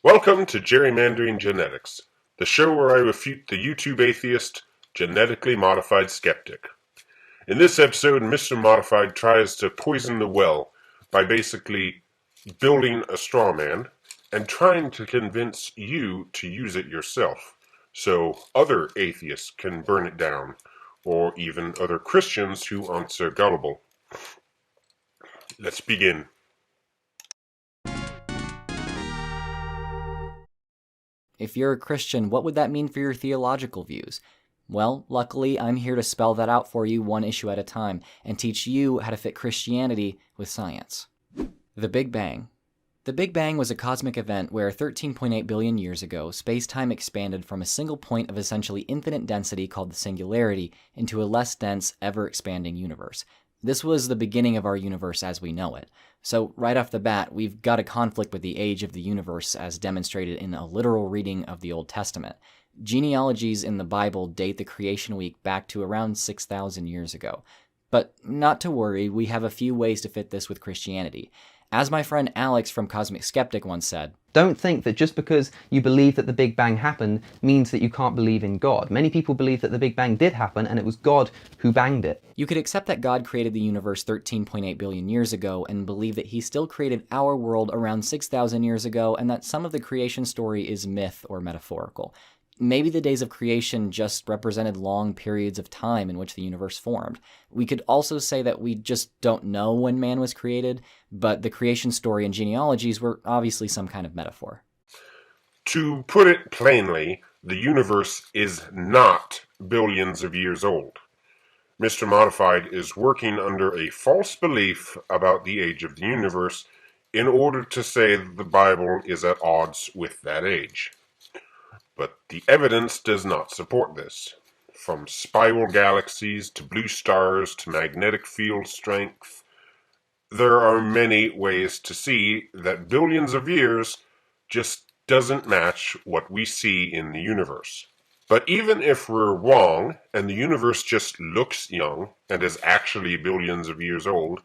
Welcome to Gerrymandering Genetics, the show where I refute the YouTube atheist, Genetically Modified Skeptic. In this episode, Mr. Modified tries to poison the well by basically building a straw man and trying to convince you to use it yourself, so other atheists can burn it down, or even other Christians who aren't so gullible. Let's begin. If you're a Christian, what would that mean for your theological views? Well, luckily, I'm here to spell that out for you one issue at a time and teach you how to fit Christianity with science. The Big Bang. The Big Bang was a cosmic event where 13.8 billion years ago, space-time expanded from a single point of essentially infinite density called the singularity into a less dense, ever-expanding universe. This was the beginning of our universe as we know it. So right off the bat, we've got a conflict with the age of the universe as demonstrated in a literal reading of the Old Testament. Genealogies in the Bible date the creation week back to around 6,000 years ago. But not to worry, we have a few ways to fit this with Christianity. As my friend Alex from Cosmic Skeptic once said, "Don't think that just because you believe that the Big Bang happened means that you can't believe in God. Many people believe that the Big Bang did happen and it was God who banged it." You could accept that God created the universe 13.8 billion years ago and believe that he still created our world around 6,000 years ago and that some of the creation story is myth or metaphorical. Maybe the days of creation just represented long periods of time in which the universe formed. We could also say that we just don't know when man was created, but the creation story and genealogies were obviously some kind of metaphor. To put it plainly, the universe is not billions of years old. Mr. Modified is working under a false belief about the age of the universe in order to say that the Bible is at odds with that age. But the evidence does not support this. From spiral galaxies to blue stars to magnetic field strength, there are many ways to see that billions of years just doesn't match what we see in the universe. But even if we're wrong and the universe just looks young and is actually billions of years old,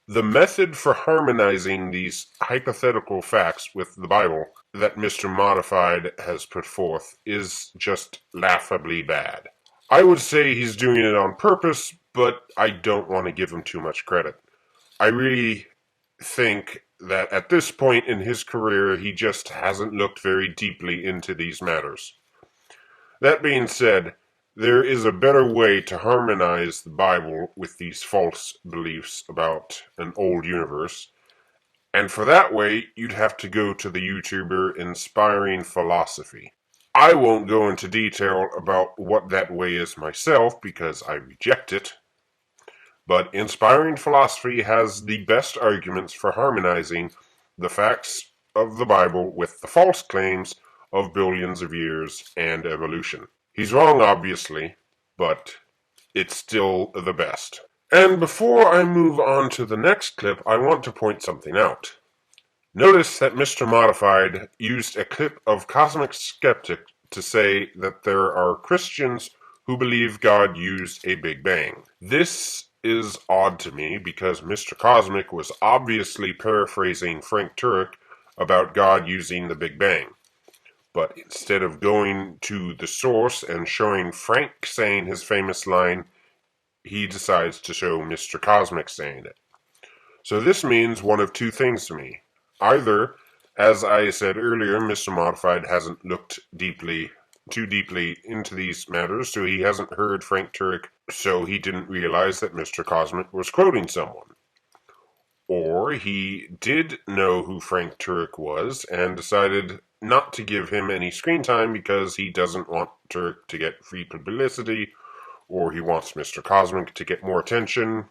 the method for harmonizing these hypothetical facts with the Bible that Mr. Modified has put forth is just laughably bad. I would say he's doing it on purpose, but I don't want to give him too much credit. I really think that at this point in his career, he just hasn't looked very deeply into these matters. That being said, there is a better way to harmonize the Bible with these false beliefs about an old universe, and for that way, you'd have to go to the YouTuber Inspiring Philosophy. I won't go into detail about what that way is myself because I reject it, but Inspiring Philosophy has the best arguments for harmonizing the facts of the Bible with the false claims of billions of years and evolution. He's wrong, obviously, but it's still the best. And before I move on to the next clip, I want to point something out. Notice that Mr. Modified used a clip of Cosmic Skeptic to say that there are Christians who believe God used a Big Bang. This is odd to me because Mr. Cosmic was obviously paraphrasing Frank Turek about God using the Big Bang. But instead of going to the source and showing Frank saying his famous line, he decides to show Mr. Cosmic saying it. So this means one of two things to me. Either, as I said earlier, Mr. Modified hasn't looked too deeply into these matters, so he hasn't heard Frank Turek, so he didn't realize that Mr. Cosmic was quoting someone. Or he did know who Frank Turek was and decided not to give him any screen time because he doesn't want Turek to get free publicity, or he wants Mr. Cosmic to get more attention.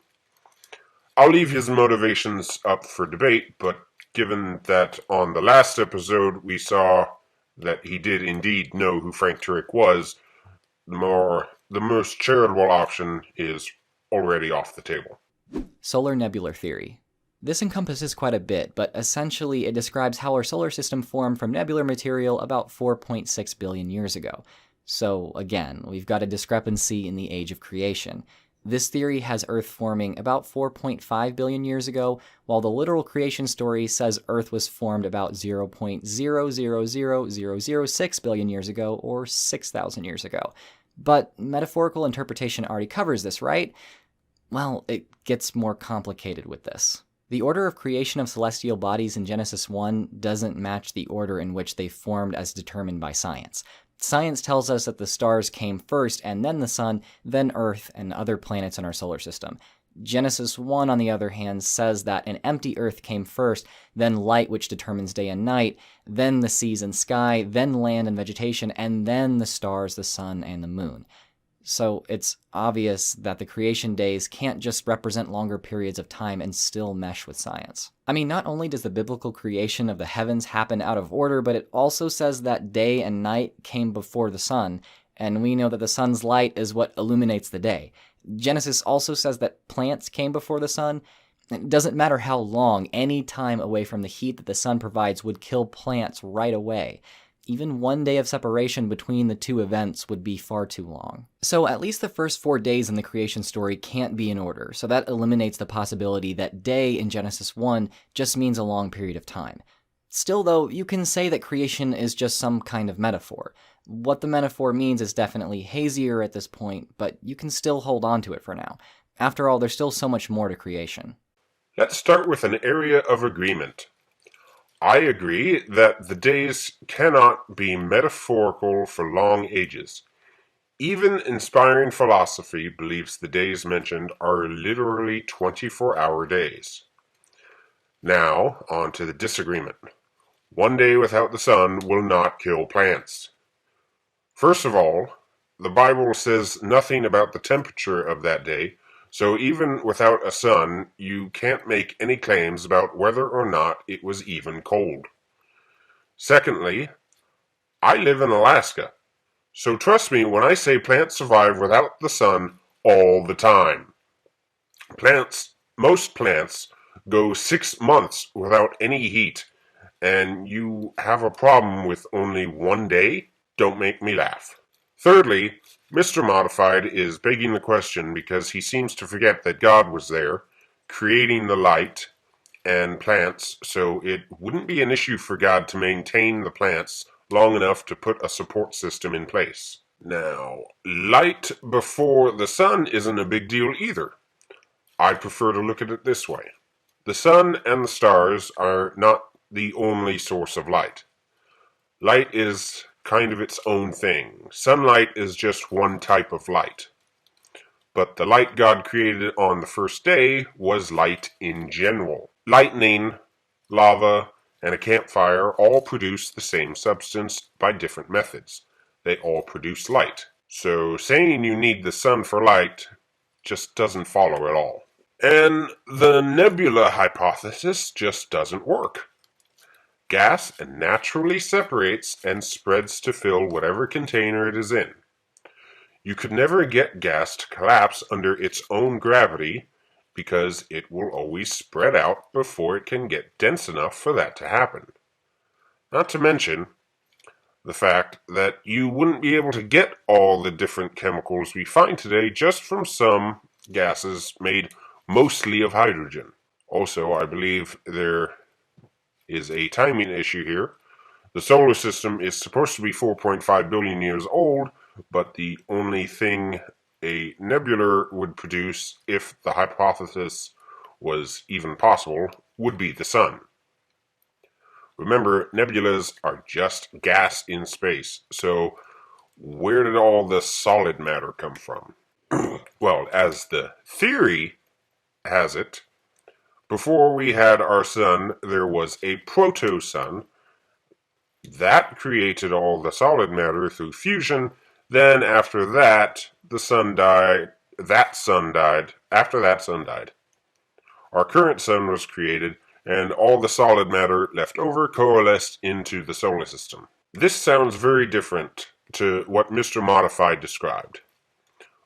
I'll leave his motivations up for debate, but given that on the last episode we saw that he did indeed know who Frank Turek was, the most charitable option is already off the table. Solar nebular theory. This encompasses quite a bit, but essentially it describes how our solar system formed from nebular material about 4.6 billion years ago. So again, we've got a discrepancy in the age of creation. This theory has Earth forming about 4.5 billion years ago, while the literal creation story says Earth was formed about 0.000006 billion years ago, or 6,000 years ago. But metaphorical interpretation already covers this, right? Well, it gets more complicated with this. The order of creation of celestial bodies in Genesis 1 doesn't match the order in which they formed as determined by science. Science tells us that the stars came first, and then the sun, then Earth and other planets in our solar system. Genesis 1, on the other hand, says that an empty Earth came first, then light, which determines day and night, then the seas and sky, then land and vegetation, and then the stars, the sun, and the moon. So it's obvious that the creation days can't just represent longer periods of time and still mesh with science. I mean, not only does the biblical creation of the heavens happen out of order, but it also says that day and night came before the sun, and we know that the sun's light is what illuminates the day. Genesis also says that plants came before the sun. It doesn't matter how long, any time away from the heat that the sun provides would kill plants right away. Even 1 day of separation between the two events would be far too long. So at least the first 4 days in the creation story can't be in order, so that eliminates the possibility that day in Genesis 1 just means a long period of time. Still though, you can say that creation is just some kind of metaphor. What the metaphor means is definitely hazier at this point, but you can still hold on to it for now. After all, there's still so much more to creation. Let's start with an area of agreement. I agree that the days cannot be metaphorical for long ages. Even inspiring philosophy believes the days mentioned are literally 24-hour days. Now, on to the disagreement. 1 day without the sun will not kill plants. First of all, the Bible says nothing about the temperature of that day, so even without a sun, you can't make any claims about whether or not it was even cold. Secondly, I live in Alaska, so trust me when I say plants survive without the sun all the time. Most plants go 6 months without any heat, and you have a problem with only 1 day? Don't make me laugh. Thirdly, Mr. Modified is begging the question because he seems to forget that God was there, creating the light and plants, so it wouldn't be an issue for God to maintain the plants long enough to put a support system in place. Now, light before the sun isn't a big deal either. I prefer to look at it this way. The sun and the stars are not the only source of light. Light is kind of its own thing. Sunlight is just one type of light. But the light God created on the first day was light in general. Lightning, lava, and a campfire all produce the same substance by different methods. They all produce light. So saying you need the sun for light just doesn't follow at all. And the nebula hypothesis just doesn't work. Gas naturally separates and spreads to fill whatever container it is in. You could never get gas to collapse under its own gravity because it will always spread out before it can get dense enough for that to happen. Not to mention the fact that you wouldn't be able to get all the different chemicals we find today just from some gases made mostly of hydrogen. Also, I believe there is a timing issue here. The solar system is supposed to be 4.5 billion years old, but the only thing a nebula would produce, if the hypothesis was even possible, would be the sun. Remember, nebulas are just gas in space, so where did all the solid matter come from? Well, as the theory has it, before we had our sun, there was a proto-sun. That created all the solid matter through fusion. Then after that, the sun died. After that sun died. Our current sun was created, and all the solid matter left over coalesced into the solar system. This sounds very different to what Mr. Modified described.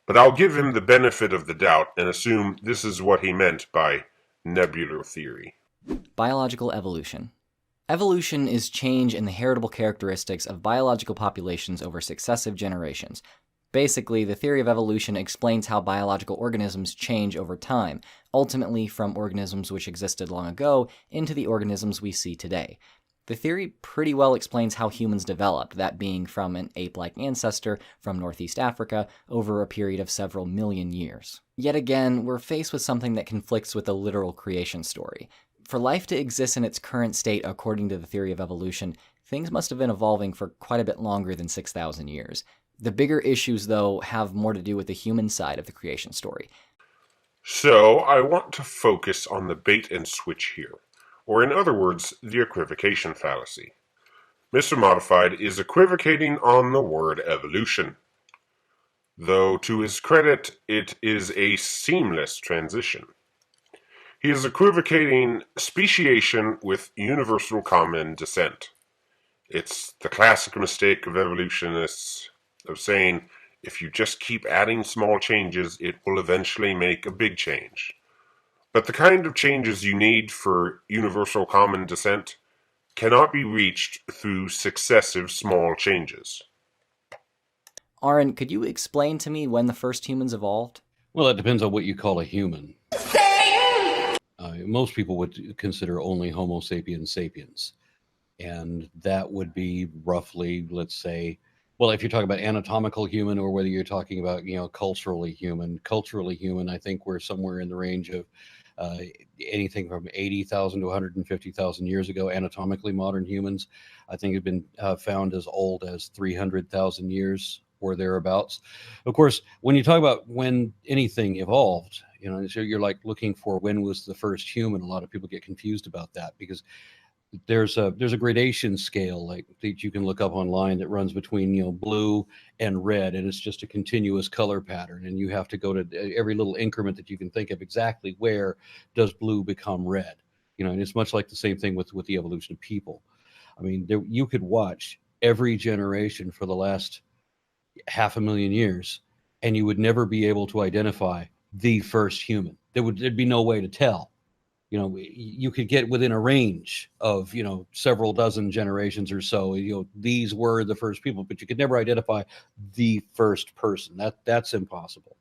But I'll give him the benefit of the doubt and assume this is what he meant by nebular theory. Biological evolution. Evolution is change in the heritable characteristics of biological populations over successive generations. Basically, the theory of evolution explains how biological organisms change over time, ultimately from organisms which existed long ago into the organisms we see today. The theory pretty well explains how humans developed, that being from an ape-like ancestor from Northeast Africa over a period of several million years. Yet again, we're faced with something that conflicts with the literal creation story. For life to exist in its current state according to the theory of evolution, things must have been evolving for quite a bit longer than 6,000 years. The bigger issues, though, have more to do with the human side of the creation story. So, I want to focus on the bait and switch here, or in other words, the equivocation fallacy. Mr. Modified is equivocating on the word evolution. Though, to his credit, it is a seamless transition. He is equivocating speciation with universal common descent. It's the classic mistake of evolutionists of saying, if you just keep adding small changes, it will eventually make a big change. But the kind of changes you need for universal common descent cannot be reached through successive small changes. Aron, could you explain to me when the first humans evolved? Well, it depends on what you call a human. Most people would consider only Homo sapiens sapiens. And that would be roughly, let's say, well, if you're talking about anatomical human or whether you're talking about, culturally human, I think we're somewhere in the range of anything from 80,000 to 150,000 years ago. Anatomically modern humans, I think, have been found as old as 300,000 years or thereabouts. Of course, when you talk about when anything evolved, so you're like looking for when was the first human. A lot of people get confused about that because there's a gradation scale like that you can look up online that runs between blue and red, and it's just a continuous color pattern, and you have to go to every little increment that you can think of exactly where does blue become red. And it's much like the same thing with the evolution of people. I mean, you could watch every generation for the last 500,000 years and you would never be able to identify the first human. There'd be no way to tell. You could get within a range of, several dozen generations or so, these were the first people, but you could never identify the first person. That's impossible.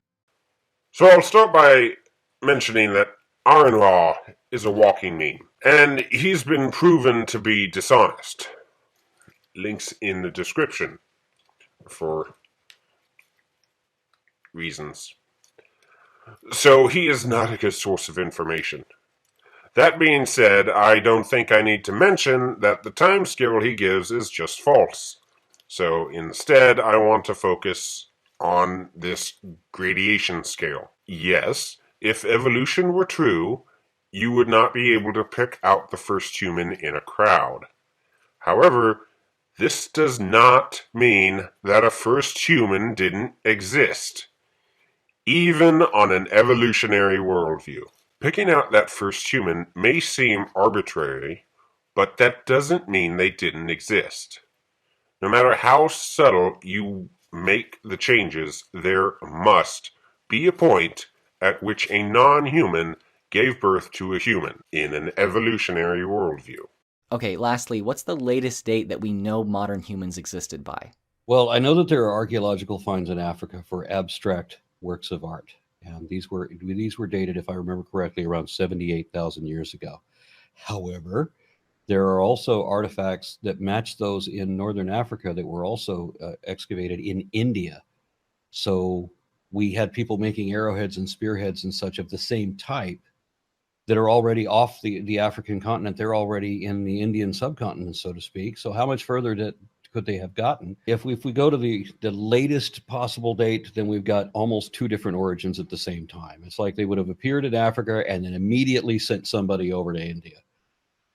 So I'll start by mentioning that Aron Ra is a walking meme, and he's been proven to be dishonest. Links in the description for reasons. So he is not a good source of information. That being said, I don't think I need to mention that the timescale he gives is just false. So instead, I want to focus on this gradation scale. Yes, if evolution were true, you would not be able to pick out the first human in a crowd. However, this does not mean that a first human didn't exist, even on an evolutionary worldview. Picking out that first human may seem arbitrary, but that doesn't mean they didn't exist. No matter how subtle you make the changes, there must be a point at which a non-human gave birth to a human in an evolutionary worldview. Okay, lastly, what's the latest date that we know modern humans existed by? Well, I know that there are archaeological finds in Africa for abstract works of art. And these were dated, if I remember correctly, around 78,000 years ago. However, there are also artifacts that match those in northern Africa that were also excavated in India. So we had people making arrowheads and spearheads and such of the same type that are already off the African continent. They're already in the Indian subcontinent, so to speak. So how much further could they have gotten? If we go to the latest possible date, then we've got almost two different origins at the same time. It's like they would have appeared in Africa and then immediately sent somebody over to India.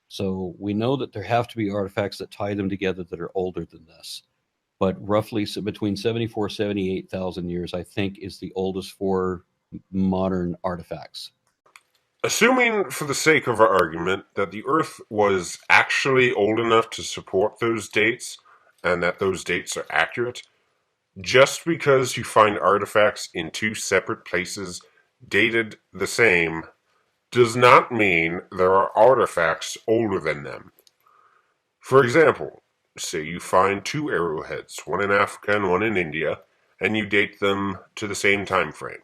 So we know that there have to be artifacts that tie them together that are older than this. But roughly between 74,000 and 78,000 years, I think, is the oldest for modern artifacts. Assuming, for the sake of our argument, that the Earth was actually old enough to support those dates, and that those dates are accurate, just because you find artifacts in two separate places dated the same does not mean there are artifacts older than them. For example, say you find two arrowheads, one in Africa and one in India, and you date them to the same time frame.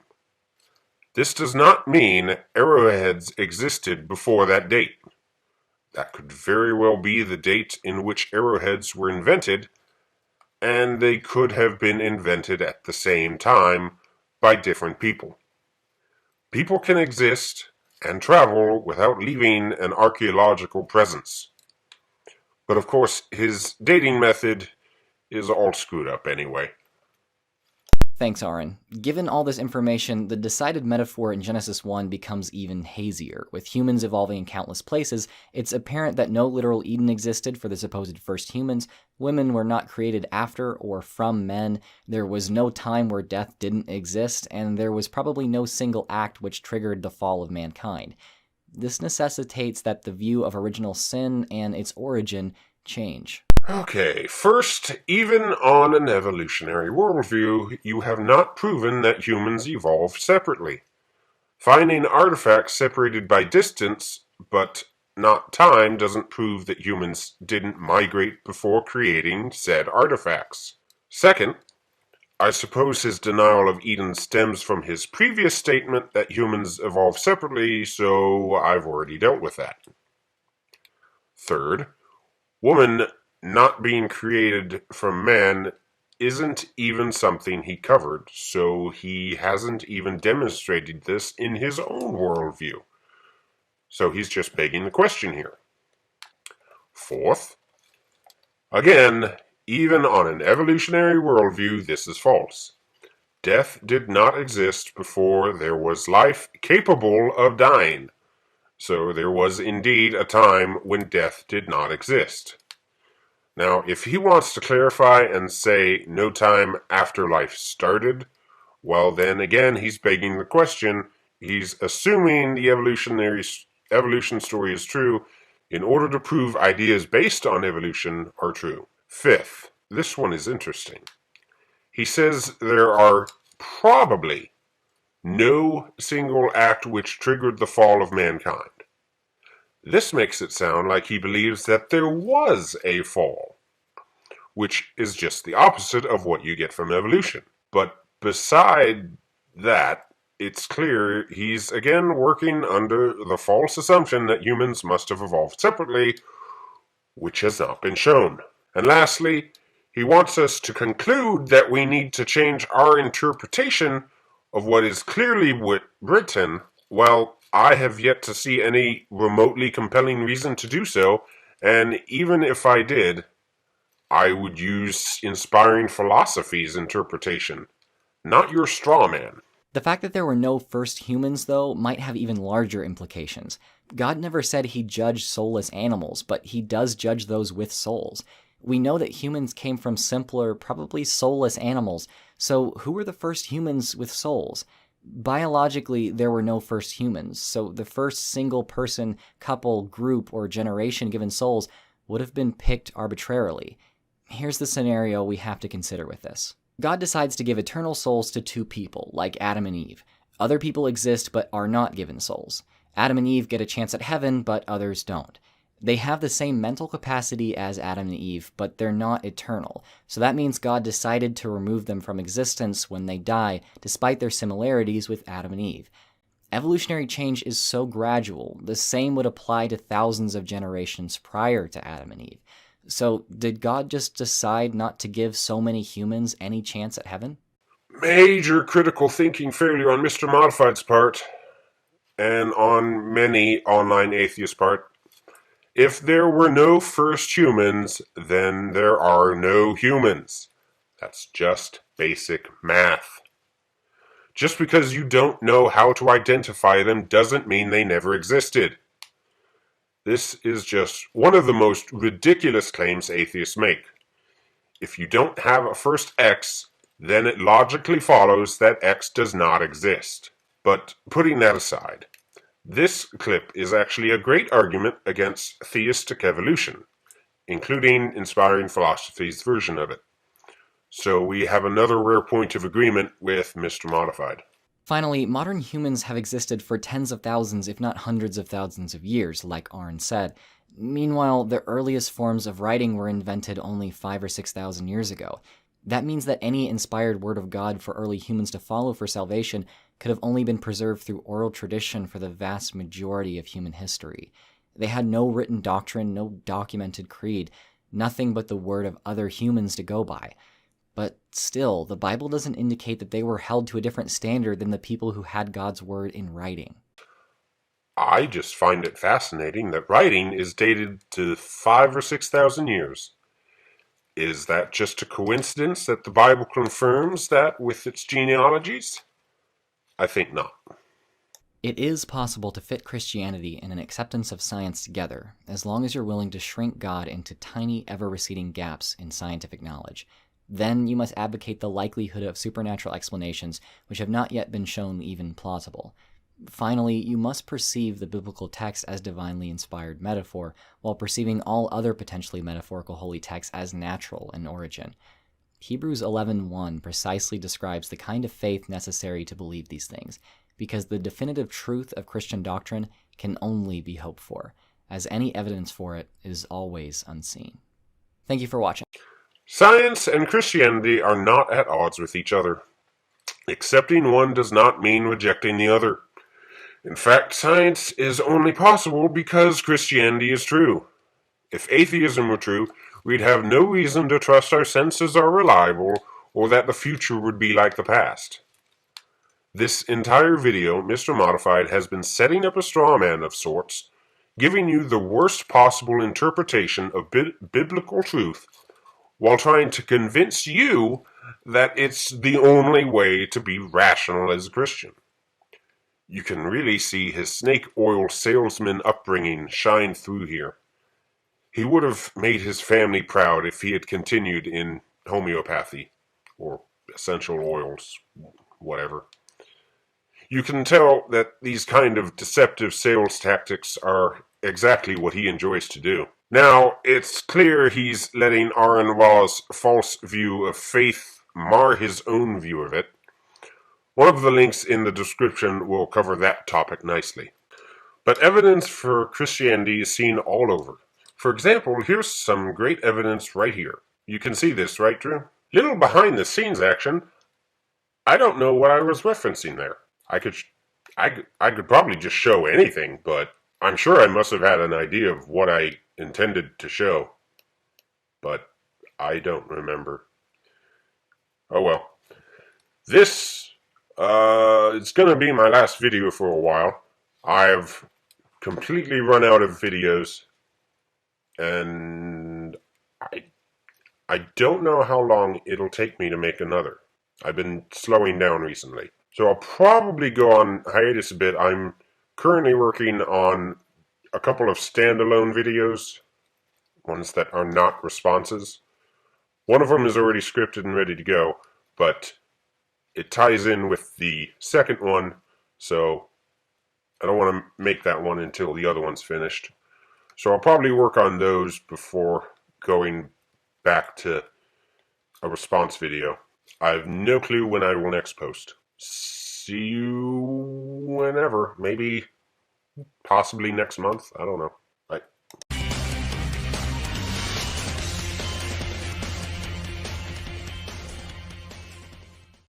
This does not mean arrowheads existed before that date. That could very well be the date in which arrowheads were invented, and they could have been invented at the same time by different people. People can exist and travel without leaving an archaeological presence. But of course, his dating method is all screwed up anyway. Thanks, Aron. Given all this information, the decided metaphor in Genesis 1 becomes even hazier. With humans evolving in countless places, it's apparent that no literal Eden existed for the supposed first humans. Women were not created after or from men. There was no time where death didn't exist, and there was probably no single act which triggered the fall of mankind. This necessitates that the view of original sin and its origin change. Okay, first, even on an evolutionary worldview, you have not proven that humans evolved separately. Finding artifacts separated by distance, but not time, doesn't prove that humans didn't migrate before creating said artifacts. Second, I suppose his denial of Eden stems from his previous statement that humans evolved separately, so I've already dealt with that. Third, woman not being created from man isn't even something he covered, so he hasn't even demonstrated this in his own worldview. So he's just begging the question here. Fourth, again, even on an evolutionary worldview, this is false. Death did not exist before there was life capable of dying. So there was indeed a time when death did not exist. Now, if he wants to clarify and say no time after life started, well then again he's begging the question. He's assuming the evolution story is true in order to prove ideas based on evolution are true. Fifth, this one is interesting. He says there are probably no single act which triggered the fall of mankind. This makes it sound like he believes that there was a fall, which is just the opposite of what you get from evolution. But beside that, it's clear he's again working under the false assumption that humans must have evolved separately, which has not been shown. And lastly, he wants us to conclude that we need to change our interpretation of what is clearly written. Well, I have yet to see any remotely compelling reason to do so, and even if I did, I would use inspiring philosophy's interpretation, not your straw man. The fact that there were no first humans, though, might have even larger implications. God never said he judged soulless animals, but he does judge those with souls. We know that humans came from simpler, probably soulless animals, so who were the first humans with souls? Biologically, there were no first humans, so the first single person, couple, group, or generation given souls would have been picked arbitrarily. Here's the scenario we have to consider with this. God decides to give eternal souls to two people, like Adam and Eve. Other people exist but are not given souls. Adam and Eve get a chance at heaven, but others don't. They have the same mental capacity as Adam and Eve, but they're not eternal. So that means God decided to remove them from existence when they die, despite their similarities with Adam and Eve. Evolutionary change is so gradual. The same would apply to thousands of generations prior to Adam and Eve. So did God just decide not to give so many humans any chance at heaven? Major critical thinking failure on Mr. Modified's part, and on many online atheists' part. If there were no first humans, then there are no humans. That's just basic math. Just because you don't know how to identify them doesn't mean they never existed. This is just one of the most ridiculous claims atheists make. If you don't have a first X, then it logically follows that X does not exist. But putting that aside, this clip is actually a great argument against theistic evolution, including inspiring philosophy's version of it. So we have another rare point of agreement with Mr. Modified. Finally, modern humans have existed for tens of thousands, if not hundreds of thousands of years, like Aron said. Meanwhile, the earliest forms of writing were invented only 5,000 or 6,000 years ago. That means that any inspired word of God for early humans to follow for salvation could have only been preserved through oral tradition for the vast majority of human history. They had no written doctrine, no documented creed, nothing but the word of other humans to go by. But still, the Bible doesn't indicate that they were held to a different standard than the people who had God's word in writing. I just find it fascinating that writing is dated to 5,000 or 6,000 years. Is that just a coincidence that the Bible confirms that with its genealogies? I think not. It is possible to fit Christianity and an acceptance of science together, as long as you're willing to shrink God into tiny, ever-receding gaps in scientific knowledge. Then you must advocate the likelihood of supernatural explanations which have not yet been shown even plausible. Finally, you must perceive the biblical text as divinely inspired metaphor, while perceiving all other potentially metaphorical holy texts as natural in origin. Hebrews 11:1 precisely describes the kind of faith necessary to believe these things, because the definitive truth of Christian doctrine can only be hoped for, as any evidence for it is always unseen. Thank you for watching. Science and Christianity are not at odds with each other. Accepting one does not mean rejecting the other. In fact, science is only possible because Christianity is true. If atheism were true, we'd have no reason to trust our senses are reliable or that the future would be like the past. This entire video, Mr. Modified has been setting up a straw man of sorts, giving you the worst possible interpretation of biblical truth while trying to convince you that it's the only way to be rational as a Christian. You can really see his snake oil salesman upbringing shine through here. He would have made his family proud if he had continued in homeopathy, or essential oils, whatever. You can tell that these kind of deceptive sales tactics are exactly what he enjoys to do. Now, it's clear he's letting Aron Ra's false view of faith mar his own view of it. One of the links in the description will cover that topic nicely. But evidence for Christianity is seen all over. For example, here's some great evidence right here. You can see this, right, Drew? Little behind-the-scenes action. I don't know what I was referencing there. I could probably just show anything, but I'm sure I must have had an idea of what I intended to show. But I don't remember. Oh well. This it's going to be my last video for a while. I've completely run out of videos, and I don't know how long it'll take me to make another. I've been slowing down recently. So I'll probably go on hiatus a bit. I'm currently working on a couple of standalone videos, ones that are not responses. One of them is already scripted and ready to go, but it ties in with the second one, so I don't want to make that one until the other one's finished. So I'll probably work on those before going back to a response video. I have no clue when I will next post. See you whenever. Maybe, possibly next month. I don't know.